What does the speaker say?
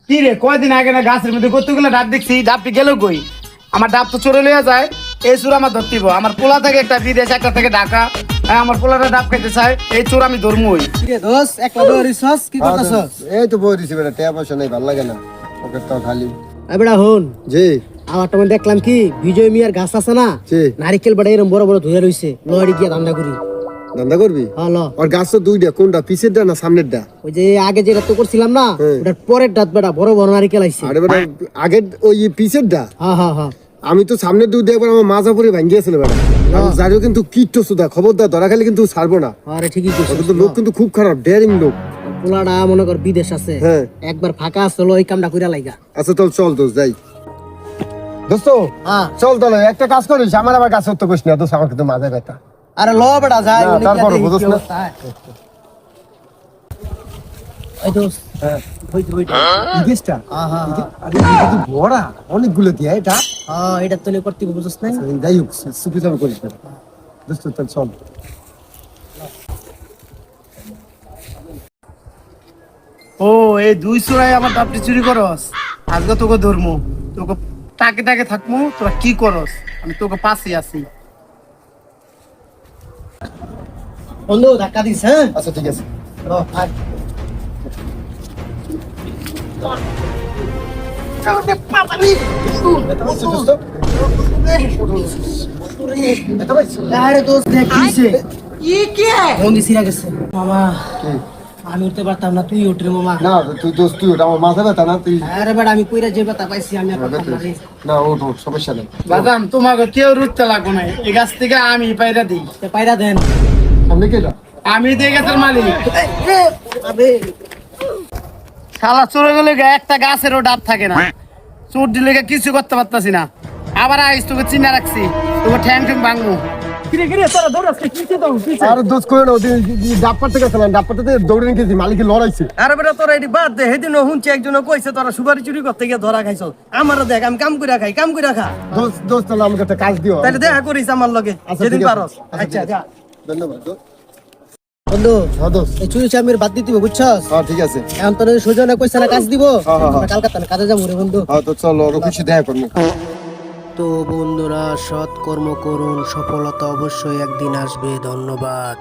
কি রে কয়দিন আগে না গাছের মধ্যে কতগুলো ডাব দেখছি, ডাবটি গেল কই? আমার ডাব তো চোরে লইয়া যায়, এই চোর আমার ধরতিব। আমার পোলা থেকে একটা বিদেশ, একটা থেকে ঢাকা, আমার পোলাটা ডাব খাইতে চায়, এই চোর আমি ধর্মই। কিরে দোস একলা ধরিছস কি করতেছস? এই তো বই দিছি বেটা, টাকা পয়সা নাই, ভালো লাগে না, পকেটটাও খালি। এই বেটা হন, জি আমার তো দেখলাম কি বিজয় মিয়ার গাছ আছে না, জি নারিকেল বেটা এরকম বড় বড় ধুয়ে রইছে, লহরি গিয়া ধান্দা করি। ধান্দা করবি? হলো আর গাছ তো দুইটা, কোনটা পিছের ডা না সামনের ডা? ওই যে আগে যেটা তো করছিলাম না, হ্যাঁ। ওটার পরের দাঁত বেটা বড় বড় নারিকেল আইছে। আরে বেটা আগের ওই পিছের ডা, হ্যাঁ হ্যাঁ হ্যাঁ, আমি তো সামনের দুধ একবার আমার মাজাপুরে ভাঙ্গিয়েছিল বেটা। যারিও কিন্তু কিট্টো সুদা, খবরদার ধরা খালি কিন্তু ছাড়বো না। আরে ঠিকই ও কইছিস। কিন্তু লোক কিন্তু খুব খারাপ, ডেয়ারিং লোক। পোলাটা মনে কর বিদেশ আছে, হ্যাঁ। একবার ফাঁকা আসলো ওই কামটা কইরা লাইগা। আচ্ছা চল চল দোস্ত যাই। দোস্ত হ্যাঁ চল তাহলে একটা কাজ করিস, আমার আবার গাছ করতে বসিস না দোস্ত, আমার কিন্তু মাঝে ব্যথা। আরে ল বেটা যাই, না, উনি কি তারপরও দেখি বুঝোস কি না। অবস্থা। এই দোস হ্যাঁ ওই ওই ইগেসটা হ্যাঁ হ্যাঁ হ্যাঁ আরে এটা তো বড়া অনেকগুলো দিয়ে এটা। হ্যাঁ, এটা তুলে করতে বুঝছ না। যাই হোক সুপি চালু করিস না দোস্ত, চল চল। ও এই দুই চোরাই আমার ডাবটি চুরি করস, আজকে তোকে ধরমু, তোকে তাকে তাকে থাকমু, তোরা কি করস আমি তোকে পাশে আছি। বন্ধু ধাক্কা দিস, হ্যাঁ আচ্ছা ঠিক আছে। লো আয়। আরে দোস্ত দেখ কিছে বন্দি ছিড়া গেছে মামা, আমি উঠতে পারতাম না, তুই উঠরে মামা। না তুই দোস্ত তুই ওটা, আমার মাথা ব্যথা না তুই। আরে বেটা আমি কইরা যে ব্যথা পাইছি আমি আর পারতাম না রে। না ওঠ ওঠ, সমস্যা নেই। বাদাম তোমাকে কেউ রুখতে লাগবো না, এই গাছ থেকে আমি পায়রা দিই। তে পায়রা দেন। সামনে কে যা? আমি দিয়ে গাছের মালিক। আবে শালা চলে গেলে একটা গাছেরও ডাব থাকে না, চোর দিলে কিছু করতে পারতাছি না। আবার আইস তোকে চিনা রাখছি, তোকে ঠ্যাং ঠ্যাং ভাঙবো। কিরে কিরে তোরা দৌড়াস কিছে তো কিছে? আরে দোস্ত করে না, ওই ডাব পাড়তে গেছিলাম, ডাব পাড়তে দৌড়ে নিয়ে গেছি, মালিকে লড়াইছে। আরে বেটা তোরা এটি বাদ দে, সেদিনও শুনছি একজনে কইছে তোরা সুপারি চুরি করতে গিয়ে ধরা খাইছ। আমারও দেখ, আমি কাম কইরা খাই, কাম কইরা খা। দোস্ত দোস্ত তাহলে আমাকে একটা কাজ দিও। তাহলে দেখা করিস আমার লগে আচ্ছা, যেদিন ঠিক আছে। পারস। আচ্ছা, আচ্ছা ঠিক যা। আছে। ধন্যবাদ দোস্ত। বন্ধু হ্যাঁ দোস্ত, এই চুরি চামির বাদ দিতে বুঝছস? হ্যাঁ ঠিক আছে। এখন তোর সুজনে কইছে না কাজ দিব, হ্যাঁ, হ্যাঁ, হ্যাঁ। কালকে তানে কাজে যাবো রে বন্ধু। হ্যাঁ তো চলো, ওর খুশি দেখা করবো। তো বন্ধুরা সৎ কর্ম করুন, সফলতা অবশ্যই একদিন আসবে। ধন্যবাদ।